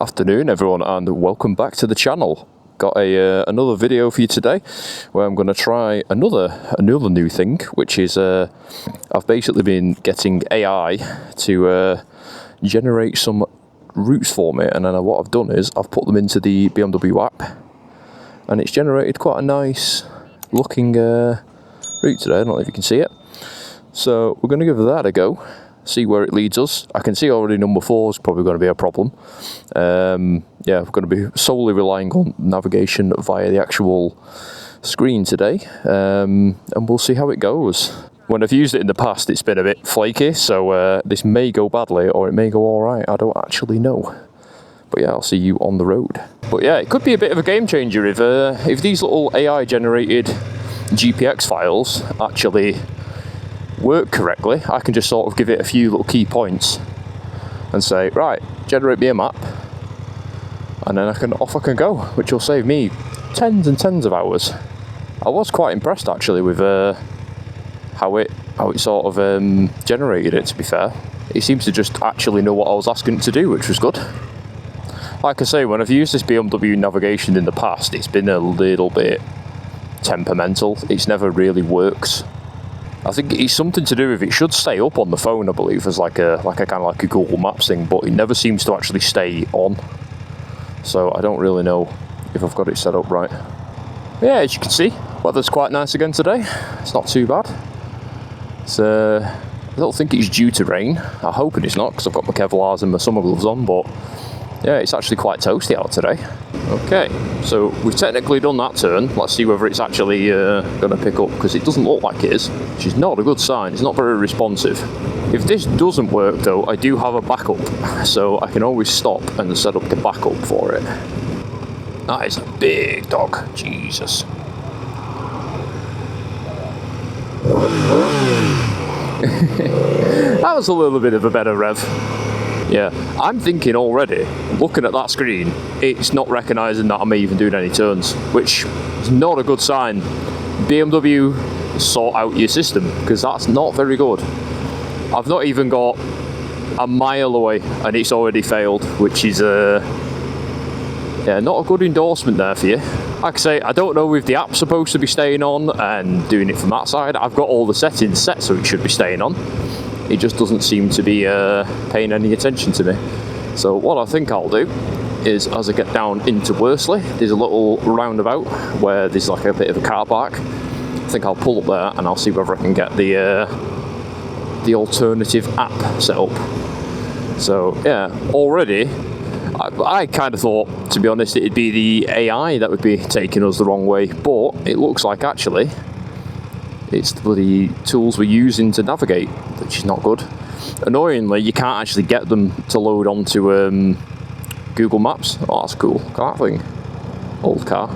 Afternoon everyone, and welcome back to the channel. Got another video for you today where I'm going to try another new thing, which is I've basically been getting AI to generate some routes for me, and then what I've done is I've put them into the BMW app and it's generated quite a nice looking route today. I don't know if you can see it, so we're going to give that a go, see where it leads us. I can see already number 4 is probably going to be a problem. Yeah, we're going to be solely relying on navigation via the actual screen today, and we'll see how it goes. When I've used it in the past, it's been a bit flaky, so this may go badly or it may go alright, I don't actually know. But yeah, I'll see you on the road. But yeah, it could be a bit of a game changer if these little AI generated GPX files actually work correctly. I can just sort of give it a few little key points and say, right, generate me a map, and then off I can go, which will save me tens and tens of hours. I was quite impressed actually with how it sort of generated it, to be fair. It seems to just actually know what I was asking it to do, which was good. Like I say, when I've used this BMW navigation in the past, it's been a little bit temperamental. It's never really worked. I think it's something to do with it should stay up on the phone, I believe, as like a kind of like a Google Maps thing, but it never seems to actually stay on. So I don't really know if I've got it set up right. Yeah, as you can see, weather's quite nice again today. It's not too bad. I don't think it's due to rain. I'm hoping it's not, because I've got my Kevlars and my summer gloves on, but yeah, it's actually quite toasty out today. Okay, so we've technically done that turn. Let's see whether it's actually going to pick up, because it doesn't look like it is, which is not a good sign. It's not very responsive. If this doesn't work though, I do have a backup, so I can always stop and set up the backup for it. That is a big dog, Jesus. That was a little bit of a better rev. Yeah, I'm thinking already, looking at that screen, it's not recognising that I'm even doing any turns, which is not a good sign. BMW, sort out your system, because that's not very good. I've not even got a mile away and it's already failed, which is yeah, not a good endorsement there for you. Like I say, I don't know if the app's supposed to be staying on and doing it from that side. I've got all the settings set so it should be staying on. It just doesn't seem to be paying any attention to me. So what I think I'll do is, as I get down into Worsley, there's a little roundabout where there's like a bit of a car park. I think I'll pull up there and I'll see whether I can get the alternative app set up. So yeah, already I kind of thought, to be honest, it'd be the AI that would be taking us the wrong way, but it looks like actually it's the bloody tools we're using to navigate, which is not good. Annoyingly, you can't actually get them to load onto Google Maps. Oh, that's cool. Look at that thing. Old car.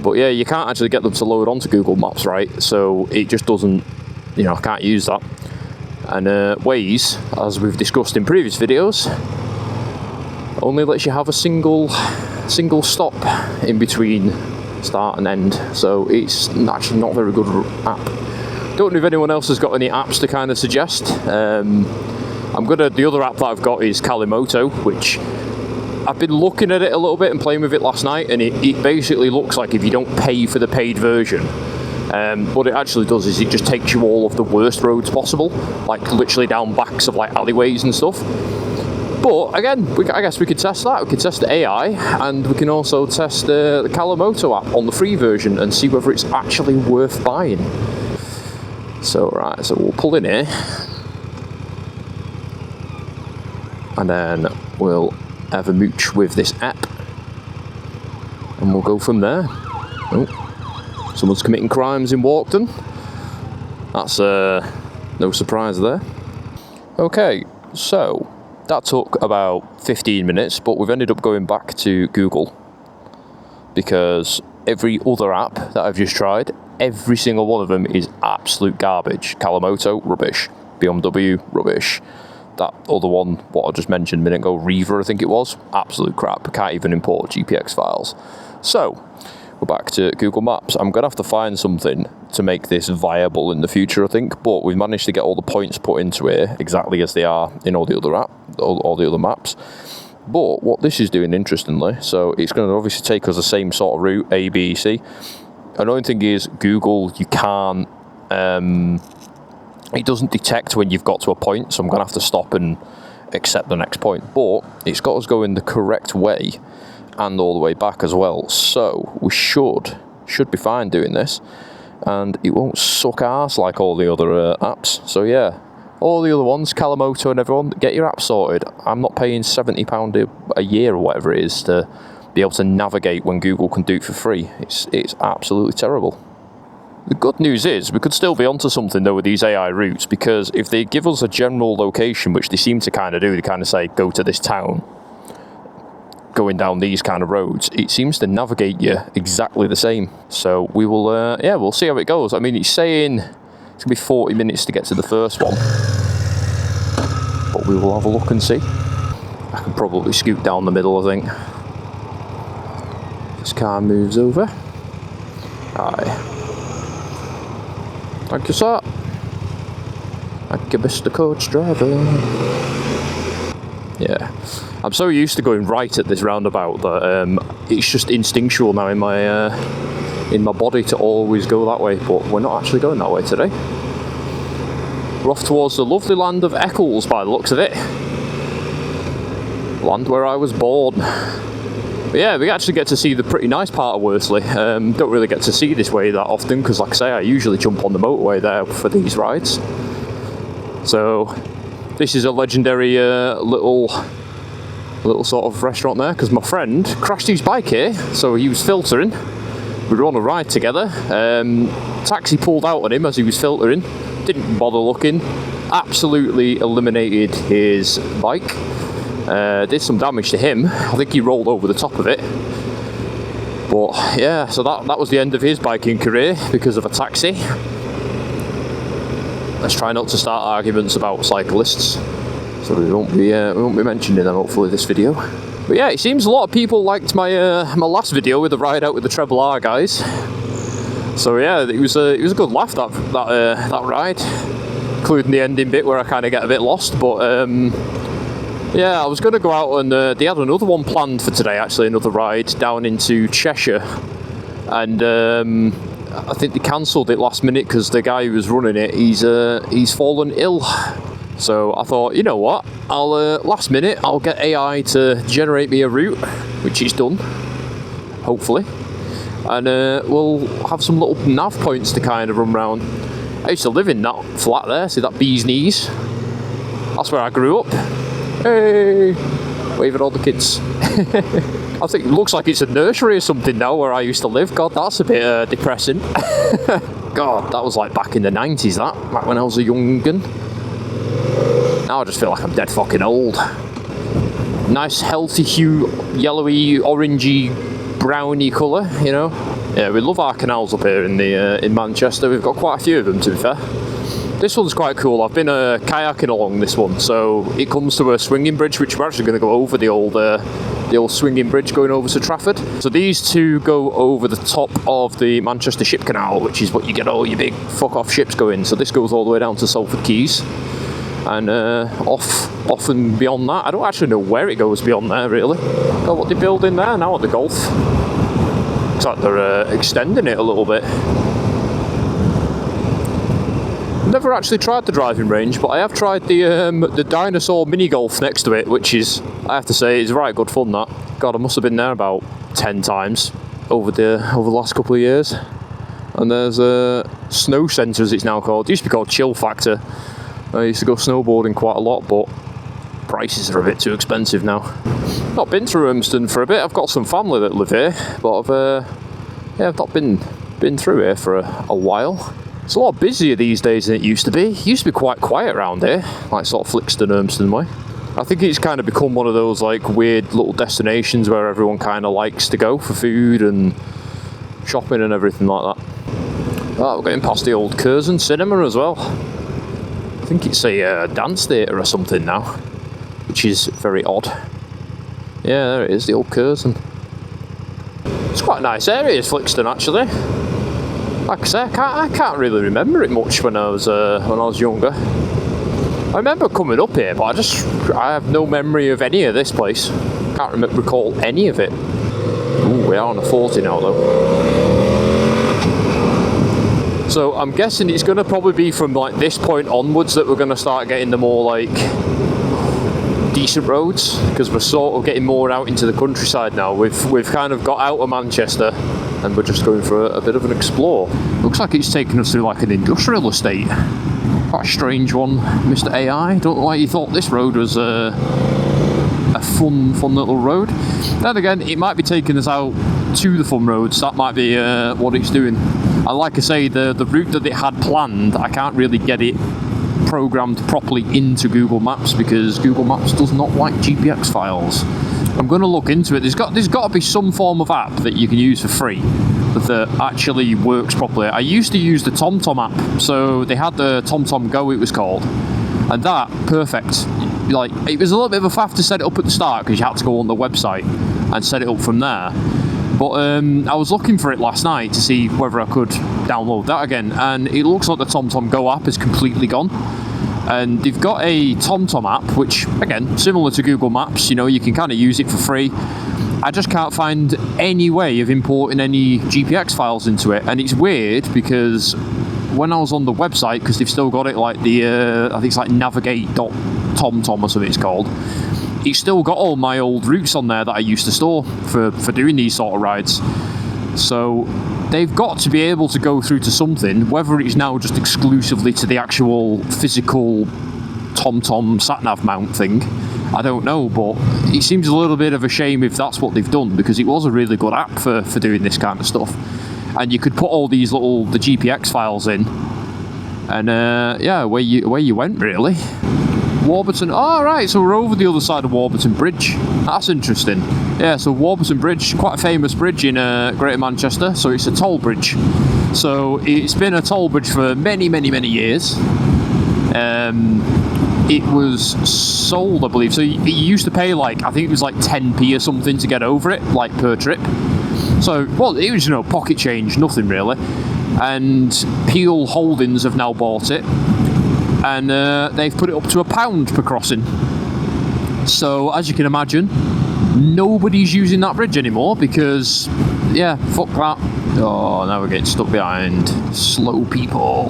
But yeah, you can't actually get them to load onto Google Maps, right? So it just doesn't, you know, I can't use that. And Waze, as we've discussed in previous videos, only lets you have a single stop in between start and end, so it's actually not a very good app. Don't know if anyone else has got any apps to kind of suggest. The other app that I've got is Kalimoto, which I've been looking at it a little bit and playing with it last night, and it basically looks like if you don't pay for the paid version, what it actually does is it just takes you all of the worst roads possible, like literally down backs of like alleyways and stuff. But again, I guess we could test that. We could test the AI, and we can also test the Kalimoto app on the free version and see whether it's actually worth buying. So right, so we'll pull in here, and then we'll have a mooch with this app, and we'll go from there. Oh, someone's committing crimes in Walkden. That's no surprise there. Okay, so that took about 15 minutes, but we've ended up going back to Google because every other app that I've just tried, every single one of them is absolute garbage. Kalimoto, rubbish. BMW, rubbish. That other one, what I just mentioned a minute ago, Reaver, I think it was, absolute crap. I can't even import GPX files. So Go back to Google Maps. I'm going to have to find something to make this viable in the future, I think. But we've managed to get all the points put into here exactly as they are in all the other all the other maps. But what this is doing, interestingly, so it's going to obviously take us the same sort of route, A, B, C. Another thing is Google, you can't, it doesn't detect when you've got to a point, so I'm going to have to stop and accept the next point. But it's got us going the correct way and all the way back as well. So we should be fine doing this. And it won't suck arse like all the other apps. So yeah, all the other ones, Calimoto and everyone, get your app sorted. I'm not paying £70 a year or whatever it is to be able to navigate when Google can do it for free. It's absolutely terrible. The good news is we could still be onto something though with these AI routes, because if they give us a general location, which they seem to kind of do, they kind of say go to this town, going down these kind of roads, it seems to navigate you exactly the same. So we will, we'll see how it goes. I mean, it's saying it's gonna be 40 minutes to get to the first one, but we will have a look and see. I can probably scoot down the middle, I think. This car moves over. Aye. Thank you, sir. Thank you, Mr. Coach Driver. Yeah, I'm so used to going right at this roundabout that it's just instinctual now in my body to always go that way. But we're not actually going that way today. We're off towards the lovely land of Eccles by the looks of it. Land where I was born. But yeah, we actually get to see the pretty nice part of Worsley. Don't really get to see this way that often because, like I say, I usually jump on the motorway there for these rides. So this is a legendary little sort of restaurant there, because my friend crashed his bike here, so he was filtering. We were on a ride together. Taxi pulled out on him as he was filtering. Didn't bother looking. Absolutely eliminated his bike. Did some damage to him. I think he rolled over the top of it. But yeah, so that was the end of his biking career because of a taxi. Let's try not to start arguments about cyclists, so we won't be mentioning them hopefully this video. But yeah, it seems a lot of people liked my last video with the ride out with the Treble R guys. So yeah, it was a good laugh that ride, including the ending bit where I kind of get a bit lost. But yeah, I was going to go out and they had another one planned for today, actually, another ride down into Cheshire, and I think they cancelled it last minute because the guy who was running it, he's fallen ill. So I thought, you know what, I'll last minute I'll get AI to generate me a route, which he's done, hopefully, and we'll have some little nav points to kind of run around. I used to live in that flat there, see that bee's knees? That's where I grew up. Hey, wave at all the kids. I think it looks like it's a nursery or something now where I used to live. God, that's a bit depressing. God, that was like back in the 90s, back when I was a young'un. Now I just feel like I'm dead fucking old. Nice healthy hue, yellowy, orangey, browny colour, you know. Yeah, we love our canals up here in Manchester. We've got quite a few of them, to be fair. This one's quite cool. I've been kayaking along this one, so it comes to a swinging bridge, which we're actually going to go over the old swinging bridge going over to Trafford. So these two go over the top of the Manchester Ship Canal, which is what you get all your big fuck-off ships going. So this goes all the way down to Salford Quays, and off and beyond that. I don't actually know where it goes beyond there, really. Oh, what they're building there now at the Gulf. Looks like they're extending it a little bit. Never actually tried the driving range, but I have tried the dinosaur mini golf next to it, which is, I have to say, is right good fun. That, God, I must have been there about 10 times over the last couple of years. And there's Snow Centre, as it's now called. It used to be called Chill Factor. I used to go snowboarding quite a lot, but prices are a bit too expensive now. Not been through Urmston for a bit. I've got some family that live here, but I've not been through here for a while. It's a lot busier these days than it used to be. It used to be quite quiet around here, like sort of Flixton, Urmston way. I think it's kind of become one of those like weird little destinations where everyone kind of likes to go for food and shopping and everything like that. Oh, we're getting past the old Curzon Cinema as well. I think it's a dance theatre or something now, which is very odd. Yeah, there it is, the old Curzon. It's quite a nice area, Flixton, actually. Like I say, I can't really remember it much when I was younger. I remember coming up here, but I have no memory of any of this place. Can't recall any of it. Ooh, we are on a 40 now, though. So I'm guessing it's going to probably be from like this point onwards that we're going to start getting the more like decent roads, because we're sort of getting more out into the countryside now. We've kind of got out of Manchester and we're just going for a bit of an explore. Looks like it's taking us through like an industrial estate. Quite a strange one, Mr. AI. Don't know why you thought this road was a fun little road. Then again, it might be taking us out to the fun roads. That might be what it's doing. And like I say, the route that it had planned, I can't really get it programmed properly into Google Maps because Google Maps does not like GPX files. I'm going to look into it. There's got to be some form of app that you can use for free that actually works properly. I used to use the TomTom app, so they had the TomTom Go, it was called, and that perfect. Like, it was a little bit of a faff to set it up at the start because you had to go on the website and set it up from there. But I was looking for it last night to see whether I could download that again, and it looks like the TomTom Go app is completely gone. And they've got a TomTom app, which, again, similar to Google Maps, you know, you can kind of use it for free. I just can't find any way of importing any GPX files into it, and it's weird because when I was on the website, because they've still got it like I think it's like navigate.tomtom or something it's called, it's still got all my old routes on there that I used to store for doing these sort of rides. So they've got to be able to go through to something, whether it's now just exclusively to the actual physical TomTom sat-nav mount thing, I don't know, but it seems a little bit of a shame if that's what they've done, because it was a really good app for doing this kind of stuff. And you could put all these the GPX files in, and yeah, where you went really. Warburton. Oh, right, so we're over the other side of Warburton Bridge. That's interesting. Yeah, so Warburton Bridge, quite a famous bridge in Greater Manchester. So it's a toll bridge. So it's been a toll bridge for many, many, many years. It was sold, I believe. So you used to pay like, I think it was like 10p or something to get over it, like per trip. So, well, it was, you know, pocket change, nothing really. And Peel Holdings have now bought it. And they've put it up to £1 per crossing. So, as you can imagine, nobody's using that bridge anymore because, yeah, fuck that. Oh, now we're getting stuck behind slow people.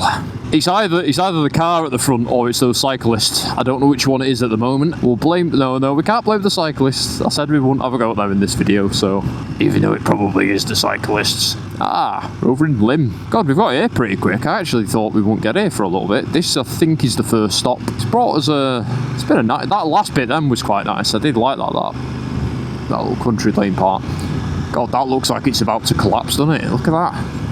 It's either the car at the front or it's those cyclists. I don't know which one it is at the moment. We'll blame... No, we can't blame the cyclists. I said we wouldn't have a go at them in this video, so... Even though it probably is the cyclists. Ah, we're over in Lim. God, we've got here pretty quick. I actually thought we wouldn't get here for a little bit. This, I think, is the first stop. It's brought us a... It's been a nice... That last bit then was quite nice. I did like that little country lane part. God, that looks like it's about to collapse, doesn't it? Look at that.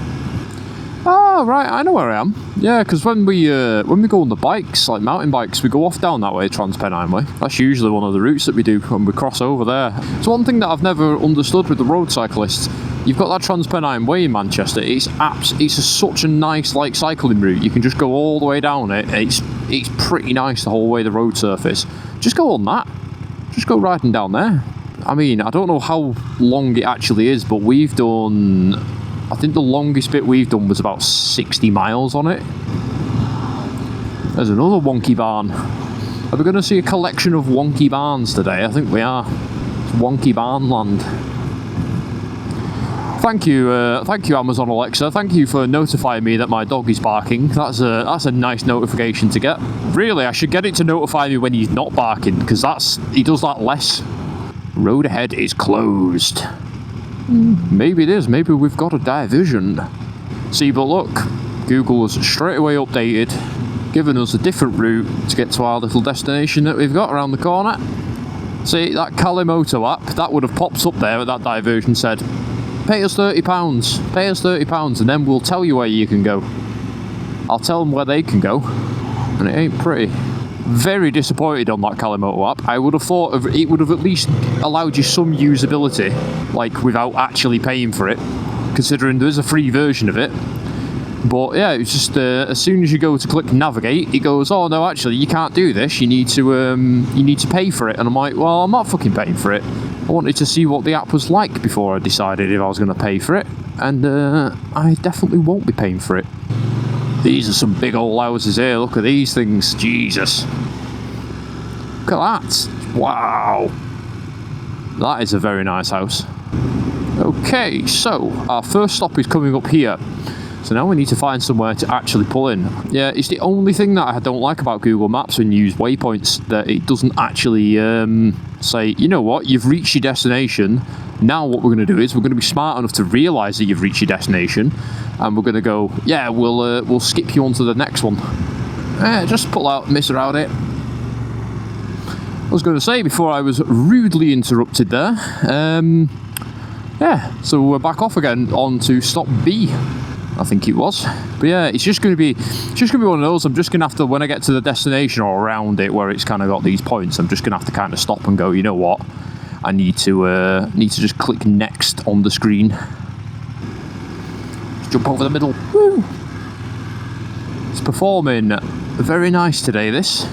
Oh, right, I know where I am. Yeah, because when we go on the bikes, like mountain bikes, we go off down that way, Transpennine Way. That's usually one of the routes that we do when we cross over there. It's one thing that I've never understood with the road cyclists. You've got that Transpennine Way in Manchester. It's such a nice like cycling route. You can just go all the way down it. It's pretty nice the whole way, the road surface. Just go on that. Just go riding down there. I mean, I don't know how long it actually is, but we've done... I think the longest bit we've done was about 60 miles on it. There's another wonky barn. Are we going to see a collection of wonky barns today? I think we are. It's wonky barn land. Thank you, Amazon Alexa. Thank you for notifying me that my dog is barking. That's a nice notification to get. Really, I should get it to notify me when he's not barking, because he does that less. Road ahead is closed. Maybe it is. Maybe we've got a diversion. See, but look, Google has straight away updated, giving us a different route to get to our little destination that we've got around the corner. See, that Kalimoto app, that would have popped up there at that diversion, said, pay us £30, pay us £30, and then we'll tell you where you can go. I'll tell them where they can go, and it ain't pretty. Very disappointed on that Kalimoto app. I would have thought it would have at least allowed you some usability, like without actually paying for it, considering there is a free version of it. But yeah, it's just as soon as you go to click navigate, it goes, oh no, actually you can't do this. You need to pay for it. And I'm like, well, I'm not fucking paying for it. I wanted to see what the app was like before I decided if I was going to pay for it, and I definitely won't be paying for it. These are some big old houses here. Look at these things. Jesus. Look at that. Wow. That is a very nice house. Okay, so our first stop is coming up here. So now we need to find somewhere to actually pull in. Yeah, it's the only thing that I don't like about Google Maps when you use waypoints, that it doesn't actually say, you know what, you've reached your destination. Now what we're going to do is we're going to be smart enough to realise that you've reached your destination, and we're going to go, yeah, we'll skip you on to the next one. Just pull out, miss around it. I was going to say before I was rudely interrupted there. Yeah, so we're back off again on to stop B, I think it was. But yeah, it's just going to be one of those. I'm just going to have to, when I get to the destination or around it where it's kind of got these points, I'm just going to have to kind of stop and go, you know what? I need to just click next on the screen. Just jump over the middle. Woo! It's performing very nice today, this.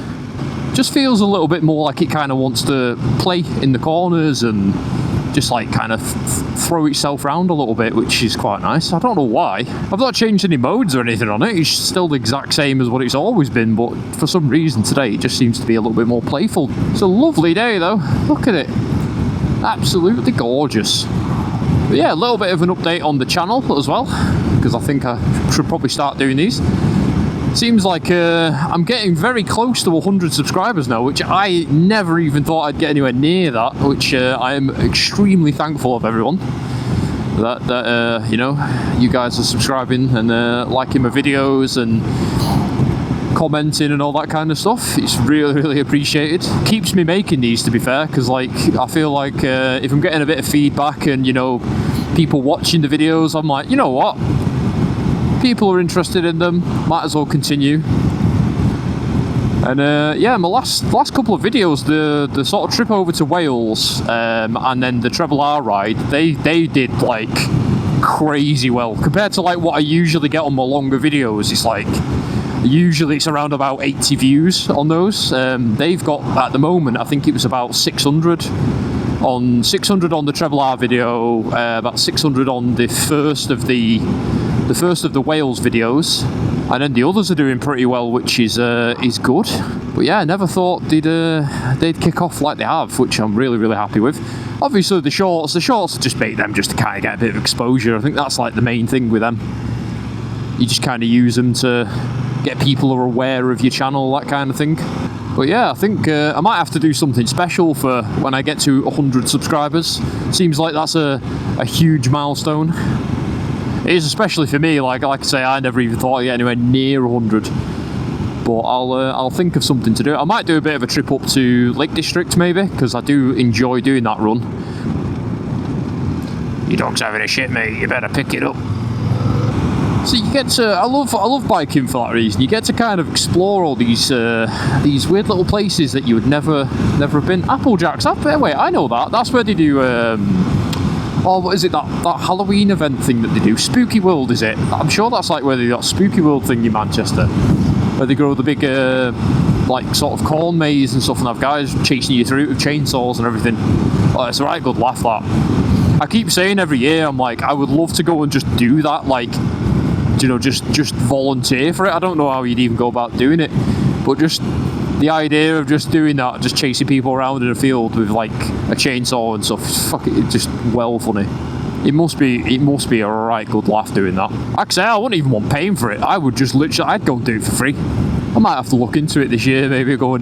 Just feels a little bit more like it kind of wants to play in the corners and just like kind of throw itself around a little bit, which is quite nice. I don't know why. I've not changed any modes or anything on it. It's still the exact same as what it's always been, but for some reason today it just seems to be a little bit more playful. It's a lovely day though. Look at it. Absolutely gorgeous. But yeah, a little bit of an update on the channel as well, because I think I should probably start doing these. Seems like I'm getting very close to 100 subscribers now, which I never even thought I'd get anywhere near that, which I am extremely thankful of everyone. That you know, you guys are subscribing and liking my videos and commenting and all that kind of stuff. It's really, really appreciated. Keeps me making these, to be fair, because like I feel like if I'm getting a bit of feedback and, you know, people watching the videos, I'm like, you know what? People are interested in them, might as well continue. And yeah, my last couple of videos, the sort of trip over to Wales and then the Treble R ride, they did like crazy well compared to like what I usually get on my longer videos. It's like usually it's around about 80 views on those. They've got at the moment, I think it was about 600 on the Treble R video, about 600 on the first of the Wales videos, and then the others are doing pretty well, which is good. But yeah, I never thought they'd kick off like they have, which I'm really, really happy with. Obviously the shorts just make them just to kind of get a bit of exposure. I think that's like the main thing with them. You just kind of use them to get people who are aware of your channel, that kind of thing. But yeah, I think I might have to do something special for when I get to 100 subscribers. Seems like that's a huge milestone. It is, especially for me. Like I say, I never even thought I'd get anywhere near 100. But I'll think of something to do. I might do a bit of a trip up to Lake District maybe, because I do enjoy doing that run. Your dog's having a shit, mate. You better pick it up. So you get to, I love biking for that reason. You get to kind of explore all these weird little places that you would never have been. Applejacks. Wait, I know that. That's where they do. Oh, what is it? That Halloween event thing that they do? Spooky World, is it? I'm sure that's like where they got Spooky World thing in Manchester, where they grow the big like sort of corn maze and stuff, and have guys chasing you through it with chainsaws and everything. Oh, it's a right good laugh, that. I keep saying every year, I'm like, I would love to go and just do that, like, you know, just volunteer for it. I don't know how you'd even go about doing it, but just the idea of just doing that, just chasing people around in a field with like a chainsaw and stuff, fuck it, it's just well funny. It must be a right good laugh doing that. Actually, I wouldn't even want paying for it. I would just literally, I'd go and do it for free. I might have to look into it this year, maybe go and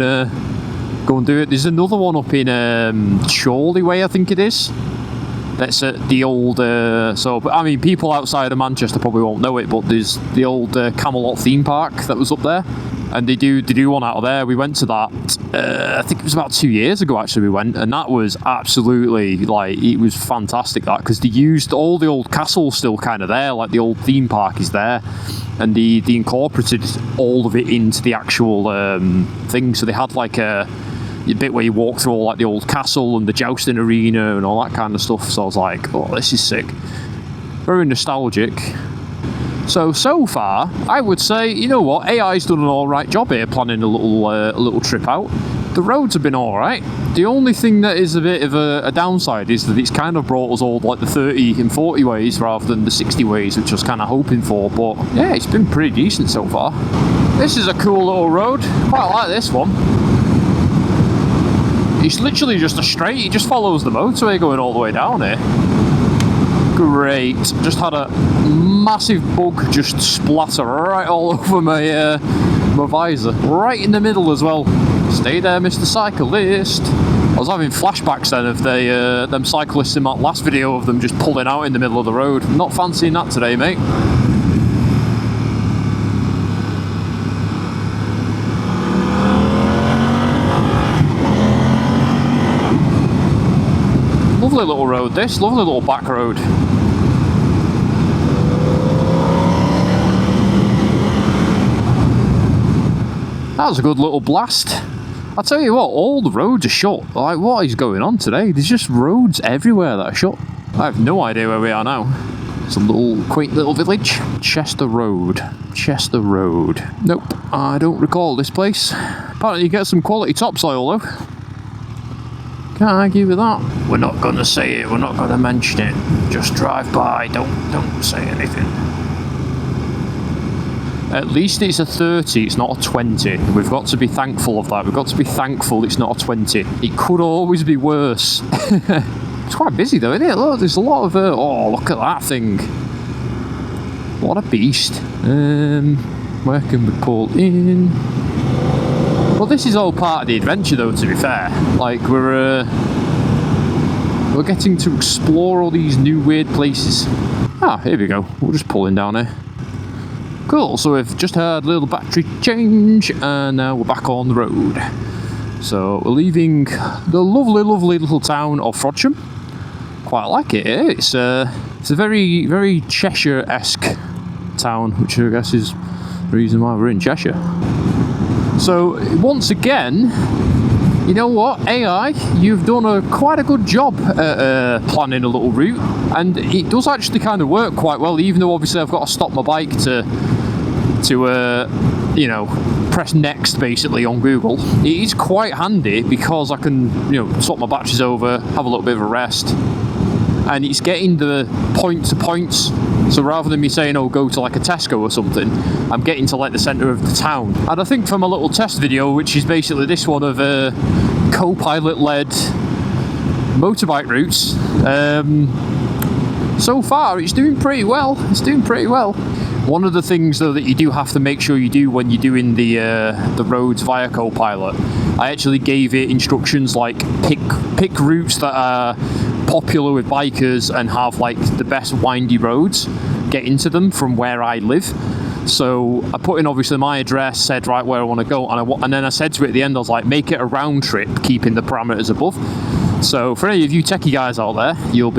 do it. There's another one up in Chorley way, I think it is. That's at the old, but I mean, people outside of Manchester probably won't know it, but there's the old Camelot theme park that was up there, and they do one out of there. We went to that, I think it was about 2 years ago actually we went, and that was absolutely, like, it was fantastic, that, because they used all the old castles still kind of there, like the old theme park is there, and they incorporated all of it into the actual thing, so they had like a bit where you walk through all like the old castle and the jousting arena and all that kind of stuff. So I was like, oh, this is sick. Very nostalgic. So far, I would say, you know what, AI's done an alright job here planning a little trip out. the roads have been alright. The only thing that is a bit of a downside is that it's kind of brought us all like the 30 and 40 ways rather than the 60 ways, which I was kind of hoping for, but yeah, it's been pretty decent so far. This is a cool little road, quite like this one. It's literally just a straight, it just follows the motorway going all the way down here. Great, just had a massive bug just splatter right all over my my visor, right in the middle as well. Stay there, Mr. Cyclist. I was having flashbacks then of them cyclists in that last video of them just pulling out in the middle of the road. Not fancying that today, mate. Lovely little road this, lovely little back road. That was a good little blast. I tell you what, all the roads are shut. Like, what is going on today? There's just roads everywhere that are shut. I have no idea where we are now. It's a little quaint little village. Chester Road. Chester Road. Nope, I don't recall this place. Apparently you get some quality topsoil though. Can't argue with that. We're not going to say it, we're not going to mention it. Just drive by, don't say anything. At least it's a 30, it's not a 20. We've got to be thankful of that. We've got to be thankful it's not a 20. It could always be worse. It's quite busy though, isn't it? Look, there's a lot of... oh, look at that thing. What a beast. Where can we pull in? Well, this is all part of the adventure though, to be fair. Like, we're getting to explore all these new weird places. Ah, here we go. We're just pulling down here. Cool, so we've just had a little battery change and now we're back on the road. So we're leaving the lovely, lovely little town of Frodsham. Quite like it, eh? It's a very, very Cheshire-esque town, which I guess is the reason why we're in Cheshire. So once again, you know what, AI, you've done quite a good job at planning a little route, and it does actually kind of work quite well, even though obviously I've got to stop my bike to you know, press next basically on Google. It is quite handy because I can, you know, swap my batteries over, have a little bit of a rest, and it's getting the point to points. So rather than me saying, oh, go to like a Tesco or something, I'm getting to like the centre of the town. And I think from a little test video, which is basically this one of co-pilot-led motorbike routes, so far it's doing pretty well. It's doing pretty well. One of the things though that you do have to make sure you do when you're doing the roads via co-pilot, I actually gave it instructions like pick routes that are popular with bikers and have like the best windy roads, get into them from where I live. So I put in obviously my address, said right where I want to go, and then I said to it at the end, I was like, make it a round trip, keeping the parameters above. So for any of you techie guys out there, you'll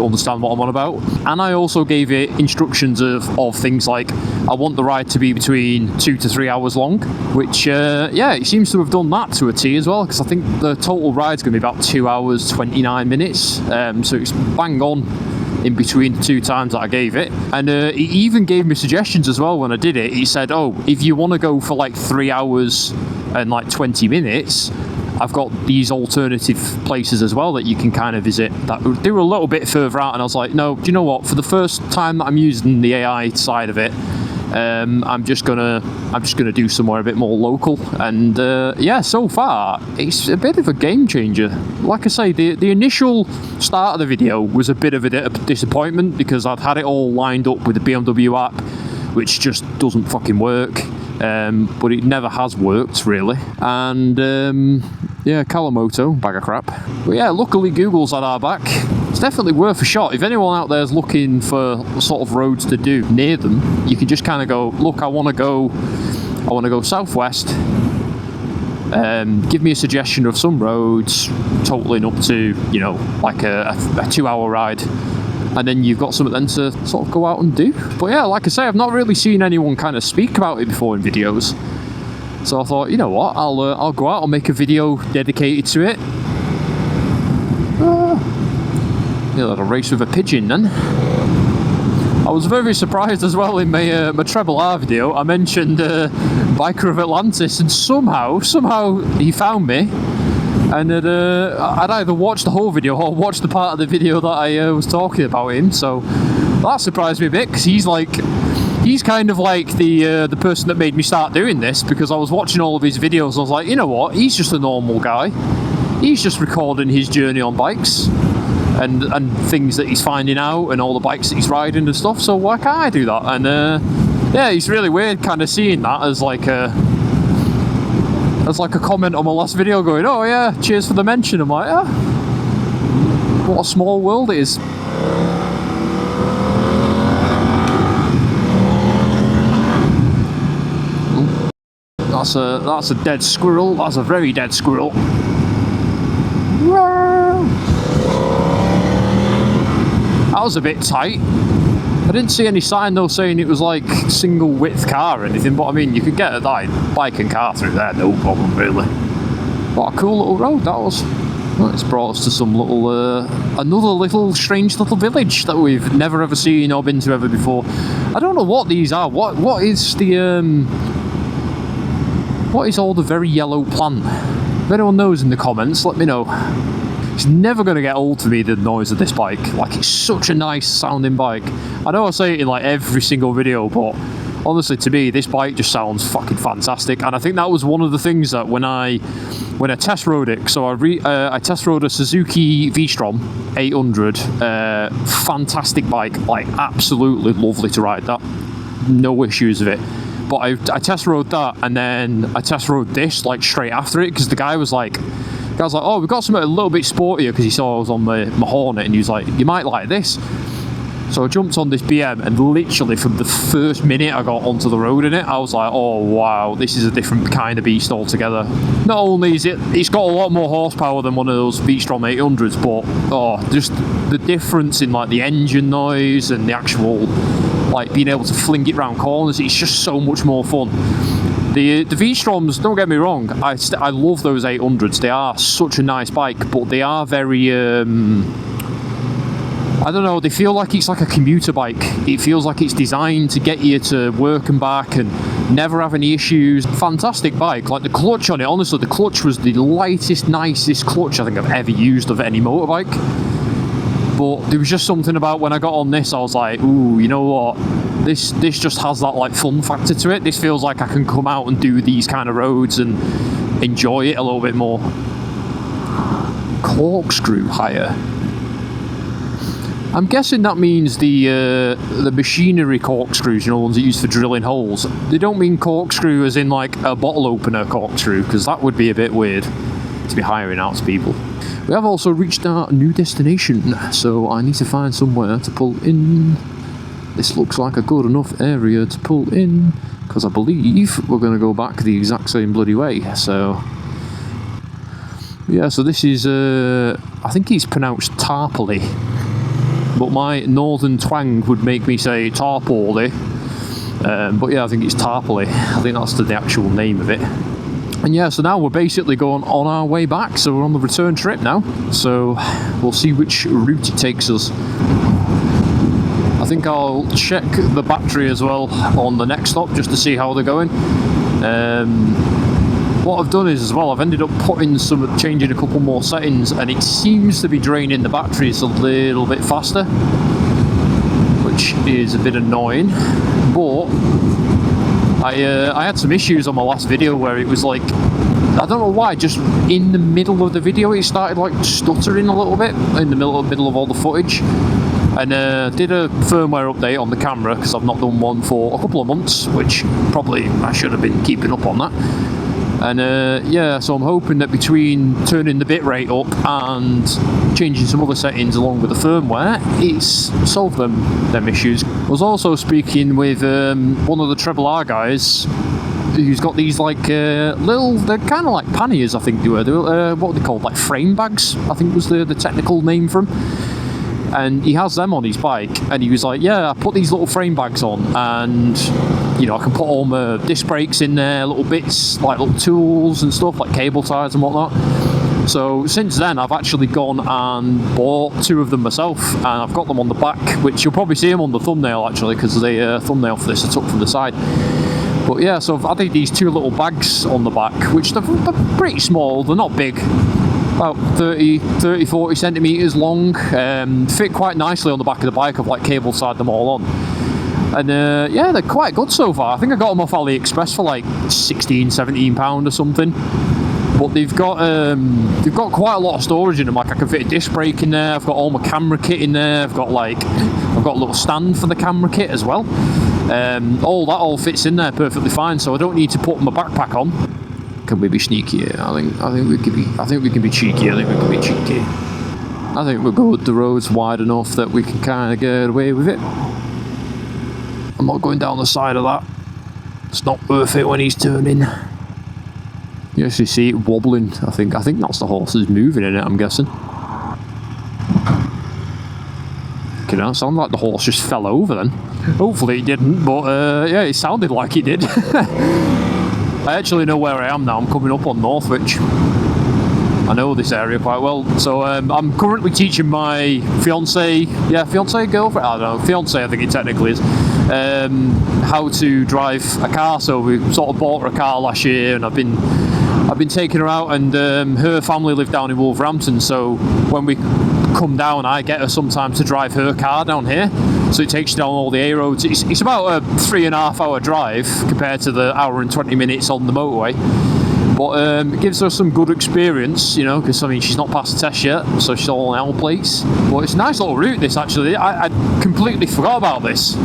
understand what I'm on about. And I also gave it instructions of things like, I want the ride to be between 2 to 3 hours long, which yeah, it seems to have done that to a T as well, because I think the total ride's going to be about 2 hours 29 minutes. So it's bang on in between the two times that I gave it. And it even gave me suggestions as well when I did it. He said, oh, if you want to go for like 3 hours and like 20 minutes, I've got these alternative places as well that you can kind of visit that do a little bit further out. And I was like, no, do you know what? For the first time that I'm using the AI side of it, I'm just gonna do somewhere a bit more local. And yeah, so far it's a bit of a game changer. Like I say, the initial start of the video was a bit of a disappointment because I'd had it all lined up with the BMW app, which just doesn't fucking work. But it never has worked really. And yeah, Kawamoto, bag of crap. But yeah, luckily Google's had our back. It's definitely worth a shot. If anyone out there is looking for sort of roads to do near them, you can just kind of go, look, I want to go southwest. Give me a suggestion of some roads totaling up to, you know, like a 2 hour ride. And then you've got something then to sort of go out and do. But yeah, like I say, I've not really seen anyone kind of speak about it before in videos. So I thought, you know what, I'll go out and make a video dedicated to it. Yeah, a race with a pigeon then. I was very surprised as well in my my Treble R video. I mentioned Biker of Atlantis, and somehow he found me, and I'd either watched the whole video or watched the part of the video that I was talking about him. So that surprised me a bit, because he's kind of like the person that made me start doing this, because I was watching all of his videos. I was like, you know what? He's just a normal guy. He's just recording his journey on bikes and things that he's finding out, and all the bikes that he's riding and stuff. So why can't I do that? And yeah, it's really weird kind of seeing that as like a comment on my last video, going, oh yeah, cheers for the mention. I'm like, ah, what a small world it is. That's a dead squirrel. That's a very dead squirrel. That was a bit tight. I didn't see any sign though saying it was like single width car or anything, but I mean, you could get a bike and car through there, no problem really. What a cool little road that was. Well, it's brought us to some little, another little strange little village that we've never ever seen or been to ever before. I don't know what these are. What is the what is all the very yellow plant? If anyone knows in the comments, let me know. It's never going to get old for me, the noise of this bike. Like, it's such a nice sounding bike. I know I say it in like every single video, but honestly, to me, this bike just sounds fucking fantastic. And I think that was one of the things that when I test rode it, so I test rode a Suzuki V-Strom 800, fantastic bike, like absolutely lovely to ride that, no issues with it. But I test rode that, and then I test rode this like straight after it, because the guy was like, oh, we've got something a little bit sportier, because he saw I was on my Hornet, and he was like, you might like this. So I jumped on this BM, and literally from the first minute I got onto the road in it, I was like, oh wow, this is a different kind of beast altogether. Not only is it's got a lot more horsepower than one of those V-Strom 800s, but oh, just the difference in like the engine noise and the actual like being able to fling it round corners, it's just so much more fun. The V-Stroms, don't get me wrong, I love those 800s. They are such a nice bike, but they are very I don't know, they feel like it's like a commuter bike. It feels like it's designed to get you to work and back and never have any issues. Fantastic bike. Like the clutch on it, honestly, the clutch was the lightest, nicest clutch I think I've ever used of any motorbike. But there was just something about when I got on this, I was like, ooh, you know what? This just has that like fun factor to it. This feels like I can come out and do these kind of roads and enjoy it a little bit more. Corkscrew hire. I'm guessing that means the machinery corkscrews, you know, ones that used for drilling holes. They don't mean corkscrew as in like a bottle opener corkscrew, because that would be a bit weird to be hiring out to people. We have also reached our new destination, so I need to find somewhere to pull in. This looks like a good enough area to pull in, because I believe we're going to go back the exact same bloody way. So yeah, so this is I think it's pronounced Tarpley, but my northern twang would make me say Tarpley, but yeah, I think it's Tarpley. I think that's the actual name of it. And yeah, so now we're basically going on our way back, so we're on the return trip now, so we'll see which route it takes us. I think I'll check the battery as well on the next stop, just to see how they're going. What I've done is as well, I've ended up changing a couple more settings, and it seems to be draining the batteries a little bit faster, which is a bit annoying. But I had some issues on my last video where it was like, I don't know why, just in the middle of the video it started like stuttering a little bit in the middle of all the footage. And did a firmware update on the camera, because I've not done one for a couple of months, which probably I should have been keeping up on that. And yeah, so I'm hoping that between turning the bitrate up and changing some other settings along with the firmware, it's solved them issues. I was also speaking with one of the Treble R guys who's got these like they're kind of like panniers, I think they were. What are they called? Like frame bags, I think was the technical name for them. And he has them on his bike, and he was like, yeah, I put these little frame bags on, and you know, I can put all my disc brakes in there, little bits like little tools and stuff like cable ties and whatnot. So since then I've actually gone and bought 2 of them myself, and I've got them on the back, which you'll probably see them on the thumbnail actually, because the thumbnail for this I took from the side. But yeah, so I've added these 2 little bags on the back, which they're pretty small, they're not big, about 40 centimetres long, fit quite nicely on the back of the bike. I've like cable tied them all on. And yeah, they're quite good so far. I think I got them off AliExpress for like £16-17 or something. But they've got quite a lot of storage in them. Like I can fit a disc brake in there. I've got all my camera kit in there. I've got a little stand for the camera kit as well. All fits in there perfectly fine. So I don't need to put my backpack on. Can we be sneaky here? I think we can be cheeky. I think we're good. The road's wide enough that we can kind of get away with it. I'm not going down the side of that. It's not worth it when he's turning. You actually see it wobbling. I think that's the horses moving in it, I'm guessing. Okay, that sounded like the horse just fell over then. Hopefully it didn't, but yeah, it sounded like it did. I actually know where I am now. I'm coming up on Northwich. I know this area quite well. So I'm currently teaching my fiance, girlfriend, I don't know, fiance I think it technically is, how to drive a car. So we sort of bought her a car last year, and I've been taking her out, and her family live down in Wolverhampton, so when we come down I get her sometimes to drive her car down here, so it takes you down all the A roads. It's about a 3.5 hour drive compared to the hour and 20 minutes on the motorway, but it gives her some good experience, you know, because I mean she's not passed the test yet, so she's all on L plates. But it's a nice little route this actually. I completely forgot about this.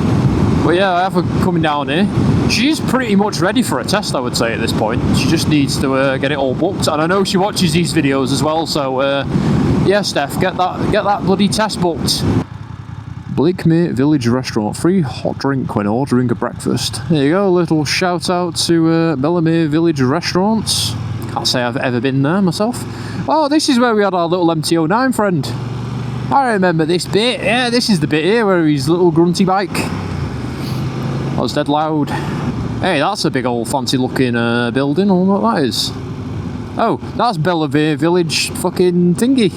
But yeah, I have her coming down here. She's pretty much ready for a test, I would say, at this point. She just needs to get it all booked. And I know she watches these videos as well, so yeah, Steph, get that bloody test booked. Blakemere Village Restaurant, free hot drink when ordering a breakfast. There you go, a little shout out to Blakemere Village Restaurants. Can't say I've ever been there myself. Oh, this is where we had our little MT-09 friend. I remember this bit. Yeah, this is the bit here where his little grunty bike. That was dead loud. Hey, that's a big old fancy looking building. I wonder what that is. Oh, that's Blakemere Village fucking thingy.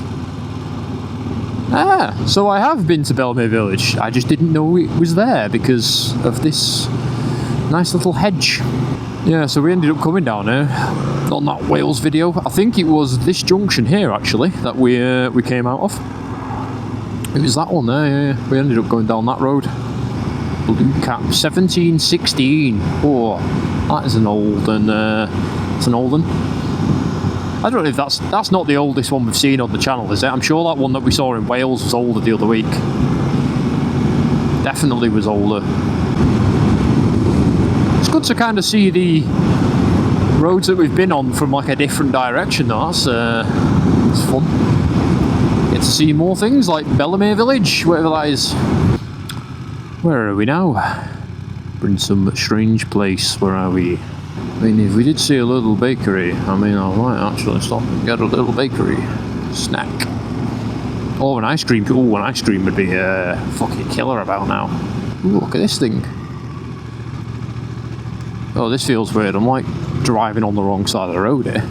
Ah, so I have been to Blakemere Village. I just didn't know it was there because of this nice little hedge. Yeah, so we ended up coming down here on that Wales video. I think it was this junction here actually that we came out of. It was that one there. Yeah. We ended up going down that road. Blue Cap 1716. Oh, that is an old one. It's an old one. I don't know if that's not the oldest one we've seen on the channel, is it? I'm sure that one that we saw in Wales was older the other week. Definitely was older. It's good to kind of see the roads that we've been on from like a different direction though. That's fun. Get to see more things like Blakemere Village, whatever that is. Where are we now? We're in some strange place. Where are we? I mean, if we did see a little bakery, I mean, I might actually stop and get a little bakery snack. Or an ice cream. Oh, an ice cream would be fucking killer about now. Ooh, look at this thing. Oh, this feels weird. I'm like driving on the wrong side of the road here.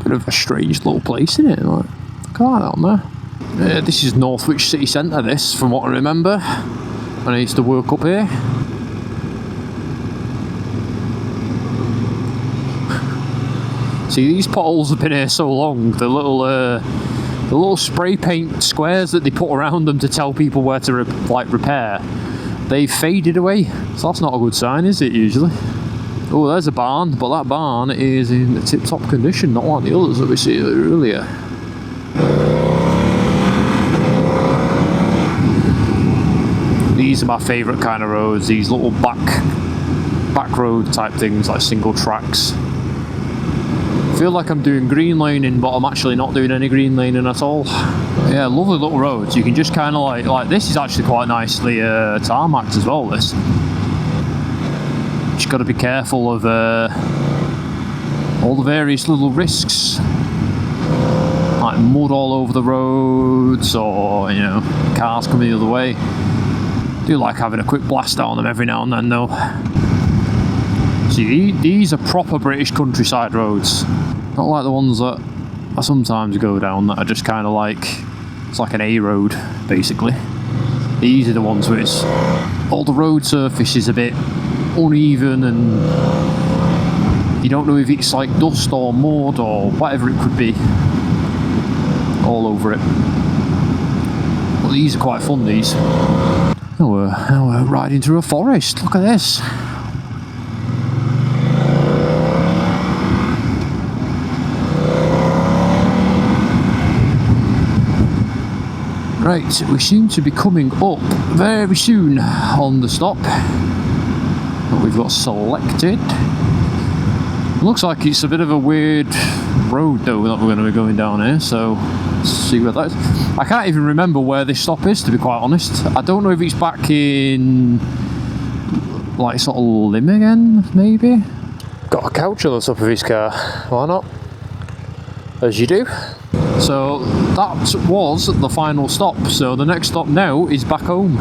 Bit of a strange little place, isn't it? Like, look at that on there. This is Northwich City Centre, this, from what I remember. When I used to work up here. See, these potholes have been here so long. The little spray paint squares that they put around them to tell people where to repair, they've faded away. So that's not a good sign, is it? Usually. Oh, there's a barn, but that barn is in tip-top condition, not like the others that we see earlier. These are my favourite kind of roads. These little back road type things, like single tracks. I feel like I'm doing green laning, but I'm actually not doing any green laning at all. Yeah, lovely little roads. You can just kind of like this is actually quite nicely tarmacked as well, this. Just got to be careful of all the various little risks. Like mud all over the roads, or, you know, cars coming the other way. I do like having a quick blast down them every now and then though. See, these are proper British countryside roads. Not like the ones that I sometimes go down that are just kind of like, it's like an A road, basically. These are the ones where it's, all the road surface is a bit uneven and you don't know if it's like dust or mud or whatever it could be all over it. Well, these are quite fun, these. Now we're riding through a forest. Look at this. Right, we seem to be coming up very soon on the stop that we've got selected. Looks like it's a bit of a weird road though that we're going to be going down here, so let's see where that is. I can't even remember where this stop is, to be quite honest. I don't know if it's back in like sort of Lim again, maybe? Got a couch on the top of his car, why not? As you do. So that was the final stop, so the next stop now is back home.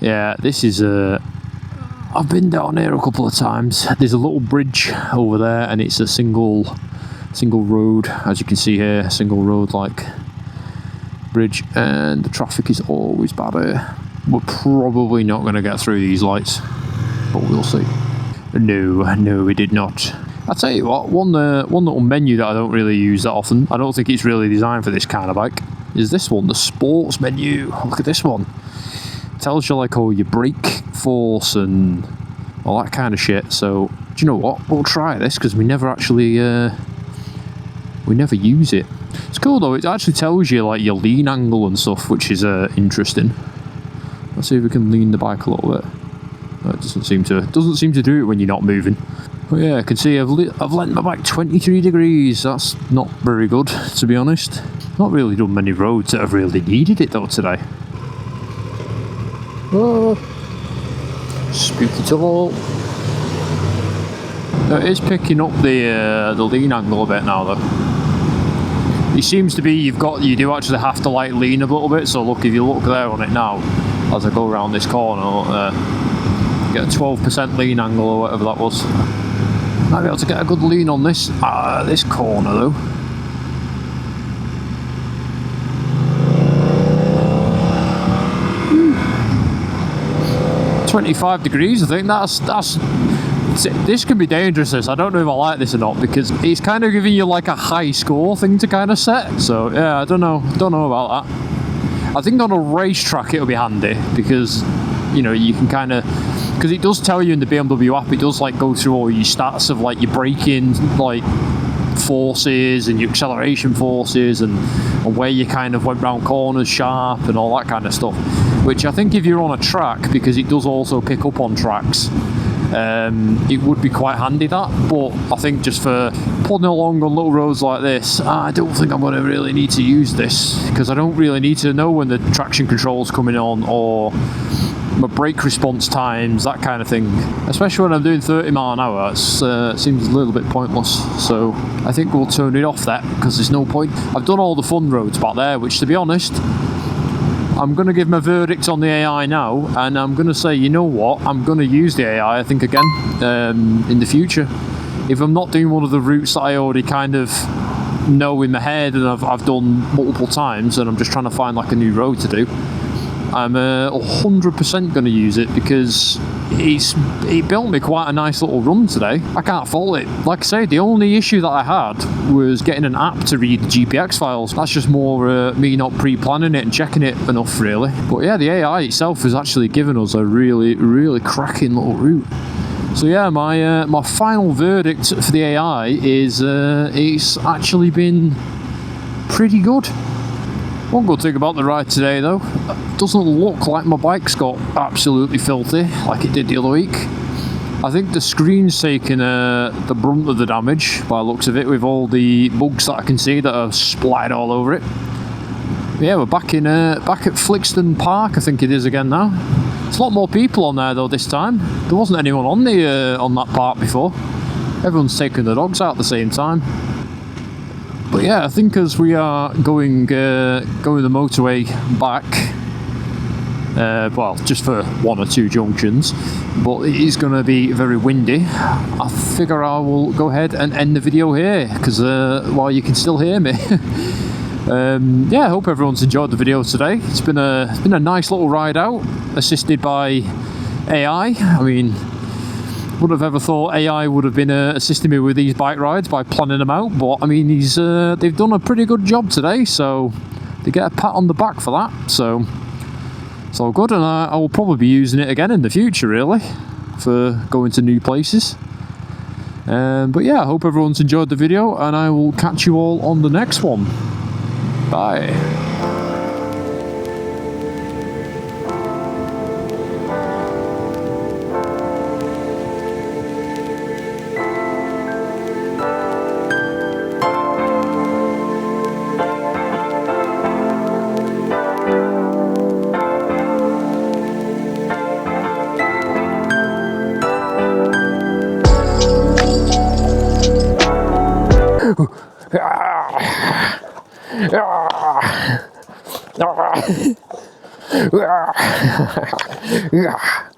Yeah, this is I've been down here a couple of times. There's a little bridge over there and it's a single road, as you can see here, single road like bridge, and the traffic is always bad here. We're probably not going to get through these lights, but we'll see. No, we did not. I'll tell you what, one little menu that I don't really use that often, I don't think it's really designed for this kind of bike, is this one, the sports menu. Look at this one. It tells you like all your brake force and all that kind of shit. So, do you know what? We'll try this because we never actually, we never use it. It's cool though, it actually tells you like your lean angle and stuff, which is interesting. Let's see if we can lean the bike a little bit. It doesn't seem to do it when you're not moving. But yeah, I can see I've lent my bike 23 degrees. That's not very good, to be honest. Not really done many roads that have really needed it though today. Oh, spooky tunnel. It is picking up the lean angle a bit now though. It seems to be you do actually have to like lean a little bit. So look, if you look there on it now, as I go around this corner, get a 12% lean angle or whatever that was. Might be able to get a good lean on this corner though. Hmm. 25 degrees, I think this can be dangerous. I don't know if I like this or not because it's kind of giving you like a high score thing to kind of set. So yeah, I don't know about that. I think on a racetrack it'll be handy because you know you can kind of. Because it does tell you in the BMW app, it does like go through all your stats of like your braking like forces and your acceleration forces and where you kind of went round corners sharp and all that kind of stuff. Which I think if you're on a track, because it does also pick up on tracks, it would be quite handy that. But I think just for plodding along on little roads like this, I don't think I'm going to really need to use this because I don't really need to know when the traction control's coming on or my brake response times, that kind of thing. Especially when I'm doing 30 mile an hour, it seems a little bit pointless. So I think we'll turn it off that because there's no point. I've done all the fun roads back there, which to be honest, I'm going to give my verdict on the AI now, and I'm going to say, you know what, I'm going to use the AI, I think, again, in the future. If I'm not doing one of the routes that I already kind of know in my head and I've done multiple times, and I'm just trying to find like a new road to do, I'm 100% going to use it because it built me quite a nice little run today. I can't fault it. Like I say, the only issue that I had was getting an app to read the GPX files. That's just more me not pre-planning it and checking it enough, really. But yeah, the AI itself has actually given us a really, really cracking little route. So yeah, my final verdict for the AI is it's actually been pretty good. One good thing about the ride today though, it doesn't look like my bike's got absolutely filthy like it did the other week. I think the screen's taken the brunt of the damage by the looks of it, with all the bugs that I can see that are splattered all over it. But yeah, we're back at Flixton Park, I think it is again now. There's a lot more people on there though this time. There wasn't anyone on that park before. Everyone's taking the dogs out at the same time. But yeah, I think as we are going the motorway back, well, just for 1 or 2 junctions, but it is going to be very windy. I figure I will go ahead and end the video here, because while you can still hear me. Yeah, I hope everyone's enjoyed the video today. It's been a nice little ride out, assisted by AI. I mean, would have ever thought AI would have been assisting me with these bike rides by planning them out, but I mean, they've done a pretty good job today, so they get a pat on the back for that. So it's all good, and I will probably be using it again in the future, really, for going to new places. But yeah, I hope everyone's enjoyed the video, and I will catch you all on the next one. Bye. Yeah.